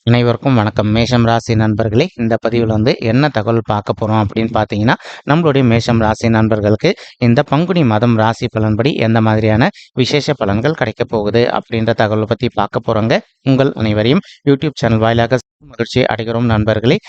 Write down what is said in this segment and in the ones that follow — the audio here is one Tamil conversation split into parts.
அனைவருக்கும் வணக்கம். மேஷம் ராசி நண்பர்களே, இந்த பதிவில் என்ன தகவல் பார்க்க போகிறோம் அப்படின்னு பார்த்தீங்கன்னா, நம்மளுடைய மேஷம் ராசி நண்பர்களுக்கு இந்த பங்குனி மாதம் ராசி பலன்படி எந்த மாதிரியான விசேஷ பலன்கள் கிடைக்க போகுது அப்படின்ற தகவலை பற்றி பார்க்க போகிறோங்க. உங்கள் அனைவரையும் யூடியூப் சேனல் வாயிலாக மகிழ்ச்சி அடைகிறோம் நண்பர்களே.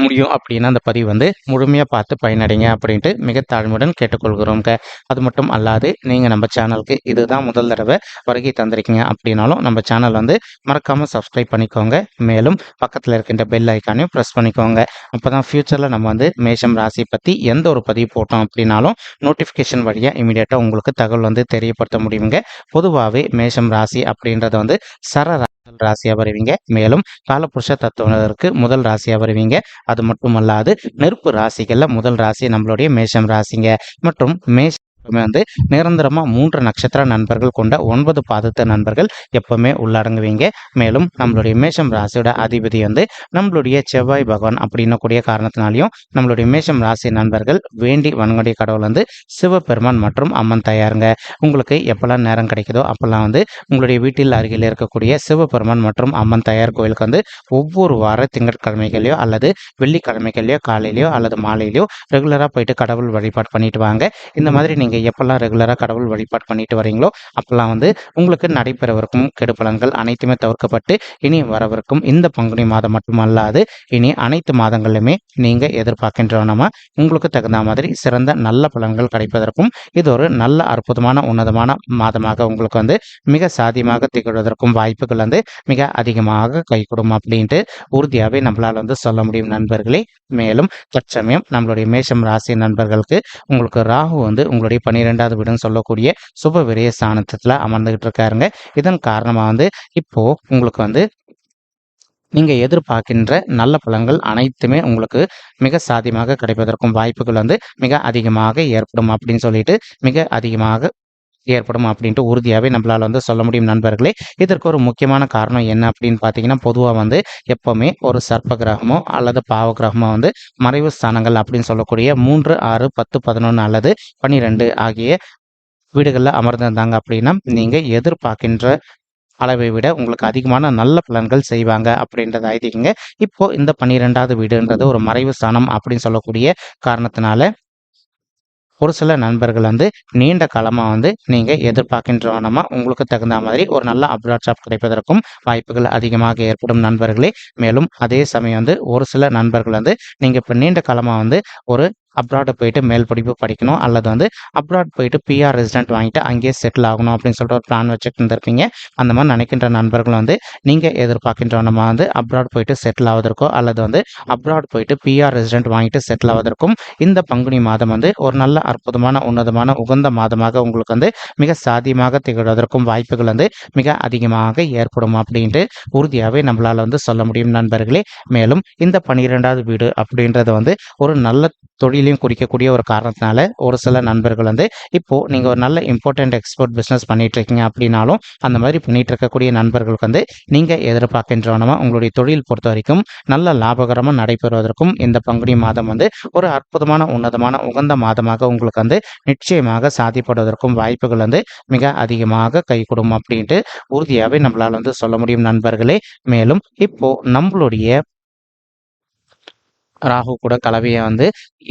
முடியும் அப்படின்னா அந்த பதிவு முழுமையாக பார்த்து பயனடைங்க அப்படின்ட்டு மிக தாழ்மையுடன் கேட்டுக்கொள்கிறோங்க. அது மட்டும் அல்லாது நீங்கள் நம்ம சேனலுக்கு இதுதான் முதல் தடவை வருகை தந்திருக்கீங்க அப்படின்னாலும் நம்ம சேனல் மறக்காமல் சப்ஸ்கிரைப் பண்ணிக்கோங்க. மேலும் பக்கத்தில் இருக்கின்ற பெல் ஐக்கானையும் ப்ரெஸ் பண்ணிக்கோங்க. அப்போ தான் ஃப்யூச்சரில் நம்ம மேஷம் ராசி பற்றி எந்த ஒரு பதிவு போட்டோம் அப்படின்னாலும் நோட்டிஃபிகேஷன் வழியாக இமீடியட்டாக உங்களுக்கு தகவல் தெரியப்படுத்த முடியுங்க. பொதுவாகவே மேஷம் ராசி அப்படின்றத சர ராசியா வருவீங்க. மேலும் காலபுருஷ தத்துவத்திற்கு முதல் ராசியா வருவீங்க. அது மட்டுமல்லாது நெருப்பு ராசிகள்ல முதல் ராசி நம்மளுடைய மேஷம் ராசிங்க. மற்றும் நிரந்தரமா 3 நட்சத்திர நண்பர்கள் கொண்ட 9 பாதத்த நண்பர்கள் எப்பவுமே உள்ளடங்குவீங்க. மேலும் நம்மளுடைய மேஷம் ராசியோட அதிபதி நம்மளுடைய செவ்வாய் பகவான் அப்படின்னக்கூடிய காரணத்தினாலையும் நம்மளுடைய மேஷம் ராசி நண்பர்கள் வேண்டி வணங்கக்கூடிய கடவுள் சிவபெருமான் மற்றும் அம்மன் தயாருங்க. உங்களுக்கு எப்பெல்லாம் நேரம் கிடைக்குதோ அப்பெல்லாம் உங்களுடைய வீட்டில் அருகில் இருக்கக்கூடிய சிவபெருமான் மற்றும் அம்மன் தயார் கோயிலுக்கு ஒவ்வொரு வார திங்கட்கிழமைகளையோ அல்லது வெள்ளிக்கிழமைகளையோ காலையிலையோ அல்லது மாலையிலையோ ரெகுலரா போயிட்டு கடவுள் வழிபாடு பண்ணிட்டு வாங்க. இந்த மாதிரி நீங்க எப்பெல்லாம் ரெகுலரா கடவுள் வழிபாடு பண்ணிட்டு வரீங்களோ அப்பெல்லாம் உங்களுக்கு நடைபெறவிருக்கும் கெடுபலன்கள் அனைத்துமே தவிர்க்கப்பட்டு இனி வரவிருக்கும் இந்த பங்குனி மாதம் மட்டுமல்லாது இனி அனைத்து மாதங்களிலுமே நீங்க எதிர்பார்க்கின்றவனமா உங்களுக்கு தகுந்த மாதிரி சிறந்த நல்ல பலன்கள் கிடைப்பதற்கும் இது ஒரு நல்ல அற்புதமான உன்னதமான மாதமாக உங்களுக்கு மிக சாதியமாக திகழ்வதற்கும் வாய்ப்புகள் மிக அதிகமாக கைகூடும் அப்படின்ட்டு உறுதியாகவே நம்மளால் சொல்ல முடியும் நண்பர்களே. மேலும் தற்சமயம் நம்மளுடைய மேஷம் ராசி நண்பர்களுக்கு உங்களுக்கு ராகு உங்களுடைய 12வது வீடுன்னு சொல்லக்கூடிய சுப விரய ஸ்தானத்துல அமர்ந்துகிட்டு இருக்காருங்க. இதன் காரணமா இப்போ உங்களுக்கு நீங்க எதிர்பார்க்கின்ற நல்ல பலன்கள் அனைத்துமே உங்களுக்கு மிக சாதியமாக கிடைப்பதற்கும் வாய்ப்புகள் மிக அதிகமாக ஏற்படும் அப்படின்னு சொல்லிட்டு மிக அதிகமாக ஏற்படும் அப்படின்ட்டு உறுதியாகவே நம்மளால் சொல்ல முடியும் நண்பர்களே. இதற்கு ஒரு முக்கியமான காரணம் என்ன அப்படின்னு பார்த்தீங்கன்னா, பொதுவாக எப்பவுமே ஒரு சர்ப்ப கிரகமோ அல்லது பாவ கிரகமோ மறைவு ஸ்தானங்கள் அப்படின்னு சொல்லக்கூடிய 3, 6, 10, 11 அல்லது 12 ஆகிய வீடுகளில் அமர்ந்திருந்தாங்க அப்படின்னா நீங்கள் எதிர்பார்க்கின்ற அளவை விட உங்களுக்கு அதிகமான நல்ல பலன்கள் செய்வாங்க அப்படின்றத ஐதீகங்க. இப்போ இந்த 12வது வீடுன்றது ஒரு மறைவு ஸ்தானம் அப்படின்னு சொல்லக்கூடிய காரணத்தினால ஒரு சில நண்பர்கள் நீண்ட காலமாக நீங்கள் எதிர்பார்க்கின்றவனமா உங்களுக்கு தகுந்த மாதிரி ஒரு நல்ல அப்ராட் ஜாப் கிடைப்பதற்கும் வாய்ப்புகள் அதிகமாக ஏற்படும் நண்பர்களே. மேலும் அதே சமயம் ஒரு சில நண்பர்கள் நீங்கள் இப்போ நீண்ட காலமாக ஒரு அப்ராடு போயிட்டு மேல் படிப்பு படிக்கணும் அல்லது அப்ராட் போயிட்டு பிஆர் ரெசிடென்ட் வாங்கிட்டு அங்கேயே செட்டில் ஆகணும் அப்படின்னு சொல்லிட்டு ஒரு பிளான் வச்சுட்டு இருந்திருப்பீங்க. அந்த மாதிரி நினைக்கின்ற நண்பர்கள் நீங்கள் எதிர்பார்க்கின்ற நம்ம அப்ராட் போயிட்டு செட்டில் ஆவதற்கோ அல்லது அப்ராட் போயிட்டு பிஆர் ரெசிடென்ட் வாங்கிட்டு செட்டில் ஆவதற்கும் இந்த பங்குனி மாதம் ஒரு நல்ல அற்புதமான உன்னதமான உகந்த மாதமாக உங்களுக்கு மிக சாதியமாக திகழ்வதற்கும் வாய்ப்புகள் மிக அதிகமாக ஏற்படும் அப்படின்ட்டு உறுதியாகவே நம்மளால் சொல்ல முடியும் நண்பர்களே. மேலும் இந்த 12வது வீடு அப்படின்றது ஒரு நல்ல தொழிலையும் குறிக்கக்கூடிய ஒரு காரணத்தினால ஒரு சில நண்பர்கள் இப்போ நீங்க ஒரு நல்ல இம்பார்ட்டன்ட் எக்ஸ்போர்ட் பிசினஸ் பண்ணிட்டு இருக்கீங்க அப்படின்னாலும் அந்த மாதிரி பண்ணிட்டு இருக்கக்கூடிய நண்பர்களுக்கு நீங்க எதிர்பார்க்கின்றவனமா உங்களுடைய தொழில் பொறுத்த வரைக்கும் நல்ல லாபகரமா நடைபெறுவதற்கும் இந்த பங்குனி மாதம் ஒரு அற்புதமான உன்னதமான உகந்த மாதமாக உங்களுக்கு நிச்சயமாக சாதிப்படுவதற்கும் வாய்ப்புகள் மிக அதிகமாக கைகூடும் அப்படின்ட்டு உறுதியாகவே நம்மளால சொல்ல முடியும் நண்பர்களே. மேலும் இப்போ நம்மளுடைய ராகு கூட கலவையை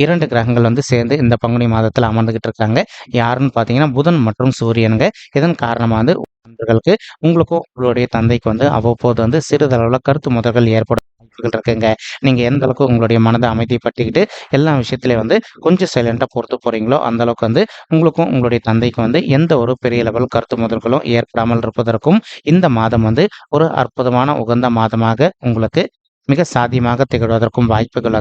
2 கிரகங்கள் சேர்ந்து இந்த பங்குனி மாதத்தில் அமர்ந்துகிட்டு இருக்காங்க. யாருன்னு பார்த்தீங்கன்னா புதன் மற்றும் சூரியனுங்க. இதன் காரணமாக நண்பர்களுக்கு உங்களுக்கும் உங்களுடைய தந்தைக்கு அவ்வப்போது சிறிதளவில் கருத்து முதல்கள் ஏற்படும் வாய்ப்புகள் இருக்குங்க. நீங்க எந்த அளவுக்கு உங்களுடைய மனதை அமைதிப்படுத்திக்கிட்டு எல்லா விஷயத்திலையும் கொஞ்சம் சைலண்டா பொறுத்து போறீங்களோ அந்த அளவுக்கு உங்களுக்கும் உங்களுடைய தந்தைக்கு எந்த ஒரு பெரிய லெவல் கருத்து முதல்களும் ஏற்படாமல் இருப்பதற்கும் இந்த மாதம் ஒரு அற்புதமான உகந்த மாதமாக உங்களுக்கு மிக சாதியமாக திகழ்வதற்கும் வாய்ப்புகள்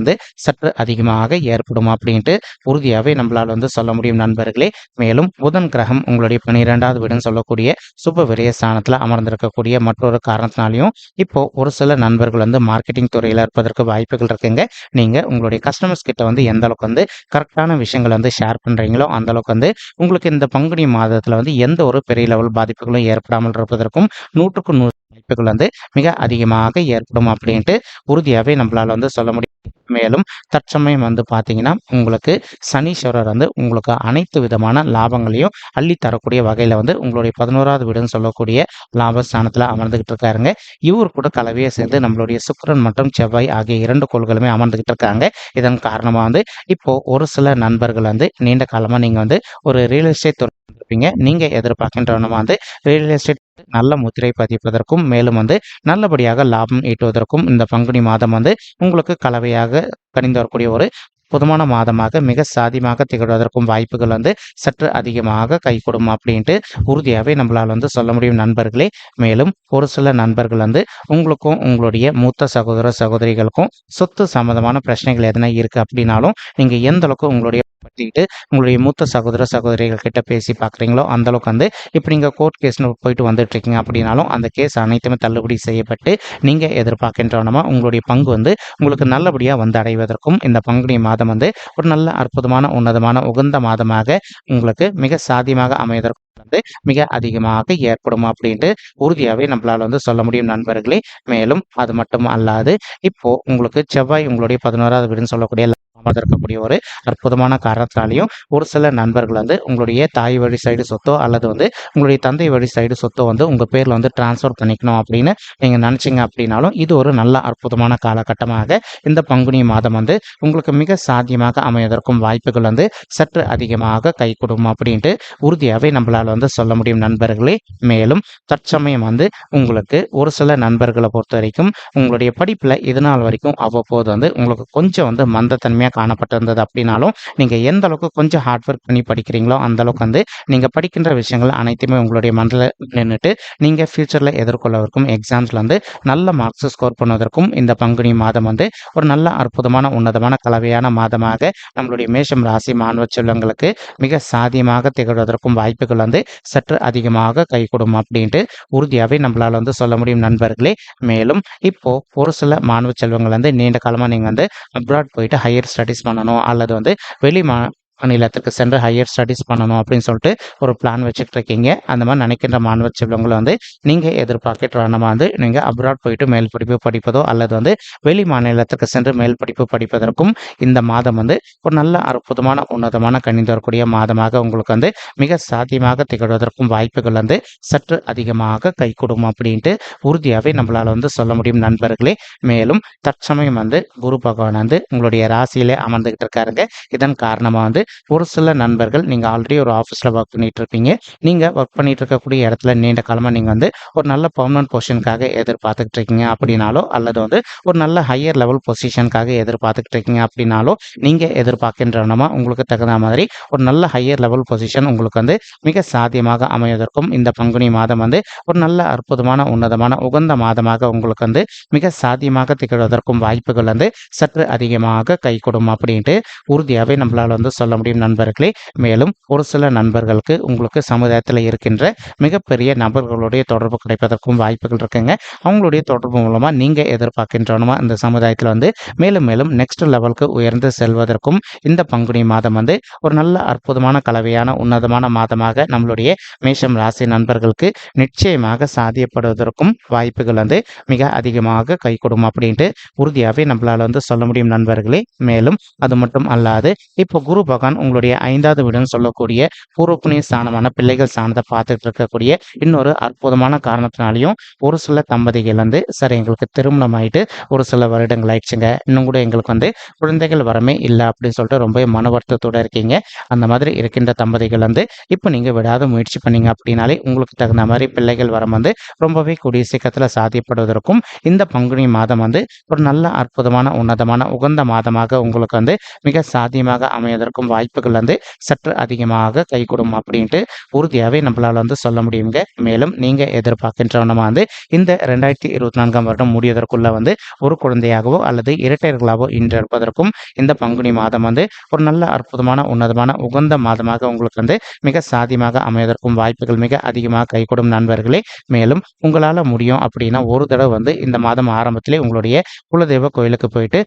சற்று அதிகமாக ஏற்படும் அப்படின்ட்டு உறுதியாகவே நம்மளால் சொல்ல முடியும் நண்பர்களே. மேலும் புதன் கிரகம் உங்களுடைய 12வது வீடுன்னு சொல்லக்கூடிய சுப விரய ஸ்தானத்தில் அமர்ந்திருக்கக்கூடிய மற்றொரு காரணத்தினாலையும் இப்போ ஒரு சில நண்பர்கள் மார்க்கெட்டிங் துறையில் இருப்பதற்கு வாய்ப்புகள் இருக்குங்க. நீங்க உங்களுடைய கஸ்டமர்ஸ் கிட்ட எந்த அளவுக்கு கரெக்டான விஷயங்கள் ஷேர் பண்றீங்களோ அந்த அளவுக்கு உங்களுக்கு இந்த பங்குனி மாதத்துல எந்த ஒரு பெரிய லெவல் பாதிப்புகளும் ஏற்படாமல் இருப்பதற்கும் 100க்கு 100 வாய்ப்புகள் வந்து மிக அதிகமாக ஏற்படும் அப்படின்ட்டு உறுதியாகவே நம்மளால் வந்து சொல்ல முடியும். மேலும் தற்சமயம் வந்து பார்த்தீங்கன்னா உங்களுக்கு சனீஸ்வரர் வந்து உங்களுக்கு அனைத்து விதமான லாபங்களையும் அள்ளி தரக்கூடிய வகையில் வந்து உங்களுடைய 11வது வீடுன்னு சொல்லக்கூடிய லாபஸ்தானத்தில் அமர்ந்துகிட்டு இருக்காருங்க. இவர் கூட கலவையை சேர்ந்து நம்மளுடைய சுக்கிரன் மற்றும் செவ்வாய் ஆகிய 2 கோள்களுமே அமர்ந்துகிட்டு இருக்காங்க. இதன் காரணமாக வந்து இப்போ ஒரு சில நண்பர்கள் வந்து நீண்ட காலமாக நீங்கள் வந்து ஒரு ரியல் எஸ்டேட் துறை இருப்பீங்க. நீங்கள் எதிர்பார்க்கின்றவனமா வந்து ரியல் எஸ்டேட் நல்ல முத்திரை பதிப்பதற்கும் மேலும் வந்து நல்லபடியாக லாபம் ஈட்டுவதற்கும் இந்த பங்குனி மாதம் வந்து உங்களுக்கு கலவையாக கணிந்து வரக்கூடிய ஒரு பொதுவான மாதமாக மிக சாதியமாக திகழ்வதற்கும் வாய்ப்புகள் வந்து சற்று அதிகமாக கைகூடும் அப்படின்ட்டு உறுதியாகவே நம்மளால் வந்து சொல்ல முடியும் நண்பர்களே. மேலும் ஒரு சில நண்பர்கள் வந்து உங்களுக்கும் உங்களுடைய மூத்த சகோதர சகோதரிகளுக்கும் சொத்து சம்பந்தமான பிரச்சனைகள் எதனா இருக்குது அப்படின்னாலும் நீங்கள் எந்த அளவுக்கு உங்களுடைய பற்றிக்கிட்டு உங்களுடைய மூத்த சகோதர சகோதரிகள் கிட்ட பேசி பார்க்குறீங்களோ அந்த அளவுக்கு வந்து இப்போ நீங்கள் கோர்ட் கேஸ்னு போயிட்டு வந்துட்டு இருக்கீங்க அப்படின்னாலும் அந்த கேஸ் அனைத்துமே தள்ளுபடி செய்யப்பட்டு நீங்கள் எதிர்பார்க்கின்றவனமா உங்களுடைய பங்கு வந்து உங்களுக்கு நல்லபடியாக வந்து அடைவதற்கும் இந்த பங்குனி மாதம் வந்து ஒரு நல்ல அற்புதமான உன்னதமான உகந்த மாதமாக உங்களுக்கு மிக சாத்தியமாக அமைவதற்கும் வந்து மிக அதிகமாக ஏற்படும் அப்படின்ட்டு உறுதியாகவே நம்மளால் வந்து சொல்ல முடியும் நண்பர்களே. மேலும் அது மட்டும் அல்லாது இப்போ உங்களுக்கு செவ்வாய் உங்களுடைய 11வது வீடுன்னு சொல்லக்கூடிய இருக்கக்கூடிய ஒரு அற்புதமான காரணத்தினாலையும் ஒரு சில நண்பர்கள் வந்து உங்களுடைய தாய் வழி சைடு சொத்தோ அல்லது வந்து உங்களுடைய தந்தை வழி சைடு சொத்தோ வந்து உங்கள் பேரில் வந்து டிரான்ஸ்ஃபர் பண்ணிக்கணும் அப்படின்னு நீங்கள் நினச்சிங்க அப்படின்னாலும் இது ஒரு நல்ல அற்புதமான காலகட்டமாக இந்த பங்குனி மாதம் வந்து உங்களுக்கு மிக சாத்தியமாக அமைவதற்கும் வாய்ப்புகள் வந்து சற்று அதிகமாக கை கொடுக்கும் அப்படின்ட்டு உறுதியாகவே நம்மளால் வந்து சொல்ல முடியும் நண்பர்களே. மேலும் தற்சமயம் வந்து உங்களுக்கு ஒரு சில நண்பர்களை பொறுத்த வரைக்கும் உங்களுடைய படிப்பில் இதனால் வரைக்கும் அவ்வப்போது வந்து உங்களுக்கு கொஞ்சம் வந்து மந்தத்தன்மையாக காணப்பட்டிருந்தது அப்படின்னாலும் நீங்கள் எந்த அளவுக்கு கொஞ்சம் ஹார்ட் ஒர்க் பண்ணி படிக்கிறீங்களோ அந்த அளவுக்கு வந்து நீங்கள் படிக்கின்ற விஷயங்கள் அனைத்துமே உங்களுடைய மனதில் நின்றுட்டு நீங்கள் ஃபியூச்சரில் எதிர்கொள்ளவருக்கும் எக்ஸாம்ஸில் வந்து நல்ல மார்க்ஸ் ஸ்கோர் பண்ணுவதற்கும் இந்த பங்குனி மாதம் வந்து ஒரு நல்ல அற்புதமான உன்னதமான கலவையான மாதமாக நம்மளுடைய மேஷம் ராசி மாணவ செல்வங்களுக்கு மிக சாதியமாக திகழ்வதற்கும் வாய்ப்புகள் வந்து சற்று அதிகமாக கைகூடும் அப்படின்ட்டு உறுதியாகவே நம்மளால் வந்து சொல்ல முடியும் நண்பர்களே. மேலும் இப்போ ஒரு சில மாணவ செல்வங்கள் வந்து நீண்ட காலமாக நீங்கள் வந்து அப்ராட் போயிட்டு ஹையர் ஸ்டடீஸ் பண்ணணும் அல்லது வந்து வெளி மாநிலத்துக்கு சென்று ஹையர் ஸ்டடீஸ் பண்ணணும் அப்படின்னு சொல்லிட்டு ஒரு பிளான் வச்சுட்டு இருக்கீங்க. அந்த மாதிரி நினைக்கின்ற மாணவ செல்வங்களை வந்து நீங்கள் எதிர்பார்க்கின்ற வந்து நீங்கள் அப்ராட் போயிட்டு மேல் படிப்பு படிப்பதோ அல்லது வந்து வெளி மாநிலத்துக்கு சென்று மேல் படிப்பு படிப்பதற்கும் இந்த மாதம் வந்து ஒரு நல்ல அற்புதமான உன்னதமான கணிந்து வரக்கூடிய மாதமாக உங்களுக்கு வந்து மிக சாத்தியமாக திகழ்வதற்கும் வாய்ப்புகள் வந்து சற்று அதிகமாக கை கொடுக்கும் அப்படின்ட்டு உறுதியாகவே நம்மளால் வந்து சொல்ல முடியும் நண்பர்களே. மேலும் தற்சமயம் வந்து குரு பகவான் வந்து உங்களுடைய ராசியிலே அமர்ந்துகிட்டு இருக்காருங்க. இதன் காரணமாக வந்து ஒரு சில நண்பர்கள் நீங்கள் ஆல்ரெடி ஒரு ஆஃபீஸில் ஒர்க் பண்ணிட்டு இருப்பீங்க. நீங்கள் ஒர்க் பண்ணிட்டு இருக்கக்கூடிய இடத்துல நீண்ட காலமாக நீங்கள் வந்து ஒரு நல்ல பர்மனன்ட் பொசிஷனுக்காக எதிர்பார்த்துக்கிட்டு இருக்கீங்க அப்படின்னாலோ அல்லது வந்து ஒரு நல்ல ஹையர் லெவல் பொசிஷனுக்காக எதிர்பார்த்துக்கிட்டு இருக்கீங்க அப்படின்னாலோ நீங்கள் எதிர்பார்க்கின்றனமா உங்களுக்கு தகுந்த மாதிரி ஒரு நல்ல ஹையர் லெவல் பொசிஷன் உங்களுக்கு வந்து மிக சாத்தியமாக அமைவதற்கும் இந்த பங்குனி மாதம் வந்து ஒரு நல்ல அற்புதமான உன்னதமான உகந்த மாதமாக உங்களுக்கு வந்து மிக சாத்தியமாக திகழ்வதற்கும் வாய்ப்புகள் வந்து சற்று அதிகமாக கை கொடும் அப்படின்ட்டு உறுதியாகவே நம்மளால் வந்து சொல்ல முடியும் நண்பர்களே. மேலும் ஒரு சில நண்பர்களுக்கு உங்களுக்கு சமுதாயத்தில் இருக்கின்ற மிகப்பெரிய நபர்களுடைய தொடர்பு கிடைப்பதற்கும் வாய்ப்புகள் இருக்குங்க. அவங்களுடைய தொடர்பு மூலமாக நீங்கள் எதிர்பார்க்கின்றனமா இந்த சமுதாயத்தில் வந்து மேலும் மேலும் நெக்ஸ்ட் லெவலுக்கு உயர்ந்து செல்வதற்கும் இந்த பங்குனி மாதம் வந்து ஒரு நல்ல அற்புதமான கலவையான உன்னதமான மாதமாக நம்மளுடைய மேஷம் ராசி நண்பர்களுக்கு நிச்சயமாக சாத்தியப்படுவதற்கும் வாய்ப்புகள் வந்து மிக அதிகமாக கை கொடும் அப்படின்ட்டு உறுதியாகவே நம்மளால் வந்து சொல்ல முடியும் நண்பர்களே. மேலும் அது மட்டும் அல்லாது இப்போ குரு பகவான் உங்களுடைய 5வது வீடுன்னு சொல்லக்கூடிய பூர்வ புண்ணிய ஸ்தானமான பிள்ளைகள் ஸ்தானத்தை பார்த்துட்டு இருக்கக்கூடிய இன்னொரு அற்புதமான காரணத்தினாலையும் ஒரு சில தம்பதிகள் வந்து சார் எங்களுக்கு திருமணம் ஆயிட்டு ஒரு சில வருடங்கள் ஆயிடுச்சுங்க, இன்னும் கூட எங்களுக்கு வந்து குழந்தைகள் வரமே இல்லை அப்படின்னு சொல்லிட்டு ரொம்ப மன வருத்தத்தோடு இருக்கீங்க. அந்த மாதிரி இருக்கின்ற தம்பதிகள் வந்து இப்போ நீங்கள் விடாத முயற்சி பண்ணீங்க அப்படின்னாலே உங்களுக்கு தகுந்த மாதிரி பிள்ளைகள் வரம் வந்து ரொம்பவே கூடிய சீக்கிரத்தில் சாத்தியப்படுவதற்கும் இந்த பங்குனி மாதம் வந்து ஒரு நல்ல அற்புதமான உன்னதமான உகந்த மாதமாக உங்களுக்கு வந்து மிக சாத்தியமாக அமைவதற்கும் வாய்ப்புகள் வந்து சற்று அதிகமாக கைகூடும் அப்படின்ட்டு உறுதியாகவே நம்மளால் வந்து சொல்ல முடியுங்க. மேலும் நீங்கள் எதிர்பார்க்கின்றவனமா வந்து இந்த 2024 வருடம் முடிவதற்குள்ள வந்து ஒரு குழந்தையாகவோ அல்லது இரட்டையர்களாகவோ இன்று இருப்பதற்கும் இந்த பங்குனி மாதம் வந்து ஒரு நல்ல அற்புதமான உன்னதமான உகந்த மாதமாக உங்களுக்கு வந்து மிக சாத்தியமாக அமைவதற்கும் வாய்ப்புகள் மிக அதிகமாக கைகூடும் நண்பர்களே. மேலும் உங்களால் முடியும் அப்படின்னா ஒரு தடவை வந்து இந்த மாதம் ஆரம்பத்திலே உங்களுடைய குலதெய்வ கோயிலுக்கு போயிட்டு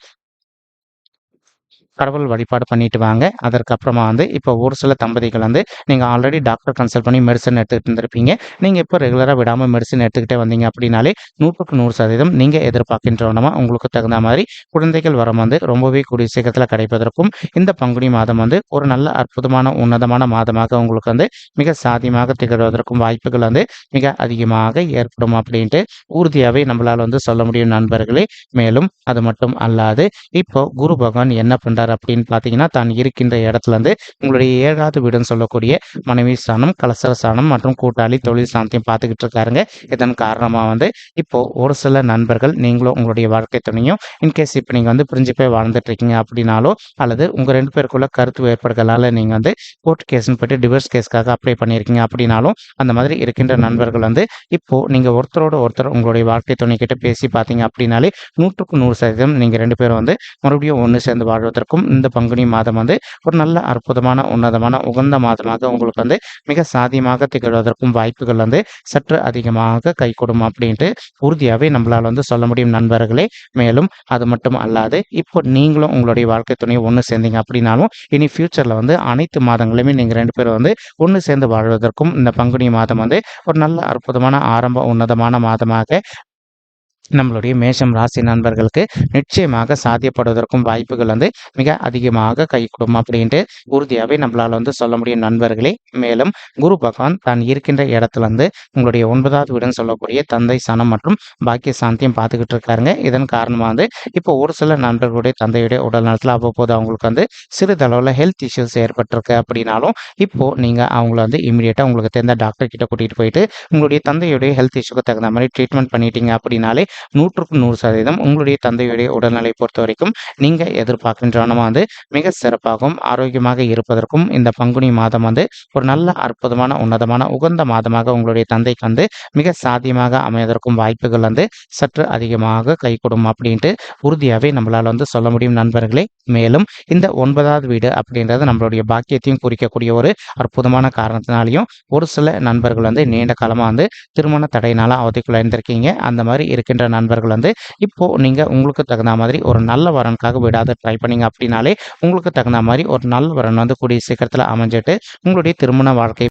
கடவுள் வழிபாடு பண்ணிட்டு வாங்க. அதற்கப்புறமா வந்து இப்போ ஒரு சில தம்பதிகள் வந்து நீங்க ஆல்ரெடி டாக்டர் கன்சல்ட் பண்ணி மெடிசன் எடுத்துக்கிட்டு இருந்திருப்பீங்க. நீங்க இப்போ ரெகுலரா விடாம மெடிசன் எடுத்துக்கிட்டே வந்தீங்க அப்படின்னாலே 100க்கு 100% நீங்க எதிர்பார்க்கின்றவனமா உங்களுக்கு தகுந்த மாதிரி குழந்தைகள் வரம் வந்து ரொம்பவே கூடிய சீக்கிரத்துல கிடைப்பதற்கும், இந்த பங்குனி மாதம் வந்து ஒரு நல்ல அற்புதமான, உன்னதமான மாதமாக உங்களுக்கு வந்து மிக சாதியமாக திகழ்வதற்கும் வாய்ப்புகள் வந்து மிக அதிகமாக ஏற்படும் அப்படின்ட்டு உறுதியாவே நம்மளால வந்து சொல்ல முடியும் நண்பர்களே. மேலும் அது மட்டும் அல்லாது, இப்போ குரு பகவான் என்ன பண்றாரு அப்படின்னு பார்த்தீங்கன்னா, தான் இருக்கின்ற இடத்துல இருந்து உங்களுடைய 7வது வீடுன்னு சொல்லக்கூடிய மனைவி ஸ்தானம், கலசர ஸ்தானம் மற்றும் கூட்டாளி, தொழில் ஸ்தானத்தையும் பார்த்துக்கிட்டு இருக்காருங்க. இதன் காரணமா வந்து இப்போ ஒரு சில நண்பர்கள் நீங்களும் உங்களுடைய வாழ்க்கை துணையும் இன்கேஸ் இப்போ நீங்க வந்து பிரிஞ்சு போய் வாழ்ந்துட்டு இருக்கீங்க அப்படின்னாலோ, அல்லது உங்க 2 பேருக்குள்ள கருத்து வேறுபாடுகளால நீங்க வந்து கோர்ட் கேஸ்ன்னு போயிட்டு டிவோர்ஸ் கேஸ்க்காக அப்ளை பண்ணியிருக்கீங்க அப்படின்னாலும், அந்த மாதிரி இருக்கின்ற நண்பர்கள் வந்து இப்போ நீங்க ஒருத்தரோட ஒருத்தர் உங்களுடைய வாழ்க்கை துணைக்கிட்ட பேசி பார்த்தீங்க அப்படின்னாலே 100க்கு 100% நீங்க 2 பேரும் வந்து மறுபடியும் ஒண்ணு சேர்ந்து வாழ்வதற்கும், இந்த பங்குனி மாதம் வந்து ஒரு நல்ல அற்புதமான, உன்னதமான, உகந்த மாதமாக உங்களுக்கு வந்து மிக சாதியமாக திகழ்வதற்கும் வாய்ப்புகள் வந்து சற்று அதிகமாக கைகூடும் அப்படின்ட்டு உறுதியாவே நம்மளால வந்து சொல்ல முடியும் நண்பர்களே. மேலும் அது மட்டும் அல்லாது, இப்போ நீங்களும் உங்களுடைய வாழ்க்கை துணையும் ஒண்ணு சேர்ந்தீங்க அப்படின்னாலும், இனி ஃபியூச்சர்ல வந்து அனைத்து மாதங்களுமே நீங்க 2 பேரும் வந்து ஒண்ணு சேர்ந்து வாழ்வதற்கும் இந்த பங்குனி மாதம் வந்து ஒரு நல்ல அற்புதமான ஆரம்ப உன்னதமான மாதமாக நம்மளுடைய மேஷம் ராசி நண்பர்களுக்கு நிச்சயமாக சாத்தியப்படுவதற்கும் வாய்ப்புகள் வந்து மிக அதிகமாக கைகூடும் அப்படின்ட்டு உறுதியாவே நம்மளால வந்து சொல்ல முடியும் நண்பர்களே. மேலும் குரு பகவான் தான் இருக்கின்ற இடத்துல இருந்து உங்களுடைய 9வது வீடுன்னு சொல்லக்கூடிய தந்தை சனம் மற்றும் பாக்கிய சாந்தியம் பார்த்துக்கிட்டு இருக்காருங்க. இதன் காரணமா வந்து இப்போ ஒரு சில நண்பர்களுடைய தந்தையுடைய உடல் நலத்தில் அவ்வப்போது அவங்களுக்கு வந்து சிறிதளவில் ஹெல்த் இஷ்யூஸ் ஏற்பட்டிருக்கு அப்படின்னாலும், இப்போ நீங்க அவங்கள வந்து இமீடியட்டா உங்களுக்கு தெரிந்த டாக்டர் கிட்ட கூட்டிட்டு போயிட்டு உங்களுடைய தந்தையுடைய ஹெல்த் இஷ்யூக்கு தகுந்த மாதிரி ட்ரீட்மெண்ட் பண்ணிட்டீங்க அப்படின்னாலே 100க்கு 100% உங்களுடைய தந்தையுடைய உடல்நிலை பொறுத்தவரைக்கும் நீங்க எதிர்பார்க்கின்றவனமா வந்து மிக சிறப்பாகவும், ஆரோக்கியமாக இருப்பதற்கும் இந்த பங்குனி மாதம் வந்து ஒரு நல்ல அற்புதமான, உன்னதமான, உகந்த மாதமாக உங்களுடைய தந்தைக்கு வந்து மிக சாத்தியமாக அமைவதற்கும் வாய்ப்புகள் வந்து சற்று அதிகமாக கைகூடும் அப்படின்ட்டு உறுதியாவே நம்மளால வந்து சொல்ல முடியும் நண்பர்களே. மேலும் இந்த 9வது வீடு அப்படின்றது நம்மளுடைய பாக்கியத்தையும் குறிக்கக்கூடிய ஒரு அற்புதமான காரணத்தினாலையும் ஒரு சில நண்பர்கள் வந்து நீண்ட காலமா வந்து திருமண தடையினால அவதிக்குள்ளாயிருந்திருக்கீங்க. அந்த மாதிரி இருக்கின்ற நண்பர்கள் வந்து இப்போ நீங்க உங்களுக்கு தகுந்த மாதிரி ஒரு நல்ல வரனுக்காக விடாத ட்ரை பண்ணீங்க அப்படின்னாலே உங்களுக்கு தகுந்த மாதிரி ஒரு நல்ல வரன் வந்து கூடிய சீக்கிரத்துல அமைஞ்சிட்டு உங்களுடைய திருமண வாழ்க்கை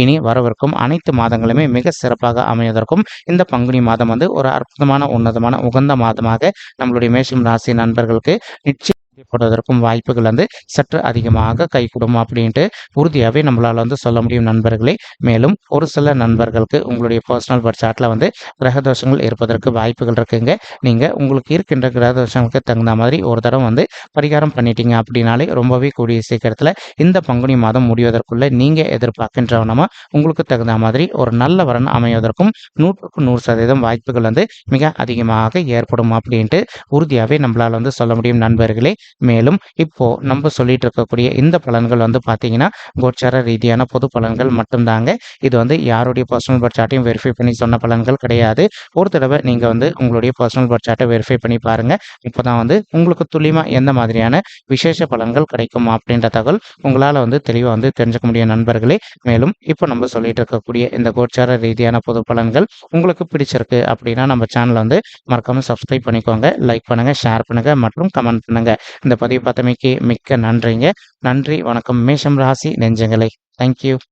இனி வரவிருக்கும் அனைத்து மாதங்களுமே மிக சிறப்பாக அமைவதற்கும் இந்த பங்குனி மாதம் வந்து ஒரு அற்புதமான, உன்னதமான, உகந்த மாதமாக நம்மளுடைய மேஷம் ராசி நண்பர்களுக்கு நிச்சயம் போடுவதற்கும் வாய்ப்புகள் வந்து சற்று அதிகமாக கைகூடும் அப்படின்ட்டு உறுதியாவே நம்மளால வந்து சொல்ல முடியும் நண்பர்களே. மேலும் ஒரு சில நண்பர்களுக்கு உங்களுடைய பர்சனல் சார்ட்ல வந்து கிரகதோஷங்கள் இருப்பதற்கு வாய்ப்புகள் இருக்குங்க. நீங்க உங்களுக்கு இருக்கின்ற கிரகதோஷங்களுக்கு தகுந்த மாதிரி ஒரு தடவை வந்து பரிகாரம் பண்ணிட்டீங்க அப்படின்னாலே ரொம்பவே கூடிய சீக்கிரத்துல இந்த பங்குனி மாதம் முடிவதற்குள்ள நீங்க எதிர்பார்க்கின்றவனமா உங்களுக்கு தகுந்த மாதிரி ஒரு நல்ல வரன் அமைவதற்கும் 100க்கு 100% வாய்ப்புகள் வந்து மிக அதிகமாக ஏற்படும் அப்படின்ட்டு உறுதியாவே நம்மளால வந்து சொல்ல முடியும் நண்பர்களே. மேலும் இப்போ நம்ம சொல்லிட்டு இருக்கக்கூடிய இந்த பலன்கள் வந்து பார்த்தீங்கன்னா கோச்சார ரீதியான பொது பலன்கள் மட்டும்தாங்க. இது வந்து யாருடைய பர்சனல் பர்த் சார்ட்டையும் வெரிஃபை பண்ணி சொன்ன பலன்கள் கிடையாது. ஒரு தடவை நீங்க வந்து உங்களுடைய பர்சனல் பர்த் சார்ட்டை வெரிஃபை பண்ணி பாருங்க. இப்போதான் வந்து உங்களுக்கு துல்லியமா எந்த மாதிரியான விசேஷ பலன்கள் கிடைக்கும் அப்படின்ற தகவல் உங்களால வந்து தெளிவாக வந்து தெரிஞ்சுக்க முடியும் நண்பர்களே. மேலும் இப்போ நம்ம சொல்லிட்டு இருக்கக்கூடிய இந்த கோச்சார ரீதியான பொது பலன்கள் உங்களுக்கு பிடிச்சிருக்கு அப்படின்னா நம்ம சேனலை வந்து மறக்காம சப்ஸ்கிரைப் பண்ணிக்கோங்க, லைக் பண்ணுங்க, ஷேர் பண்ணுங்க மற்றும் கமெண்ட் பண்ணுங்க. இந்த பதிவு பார்த்தமைக்கு மிக்க நன்றிங்க. நன்றி, வணக்கம் மேஷம் ராசி நெஞ்சங்களே. தேங்க்யூ.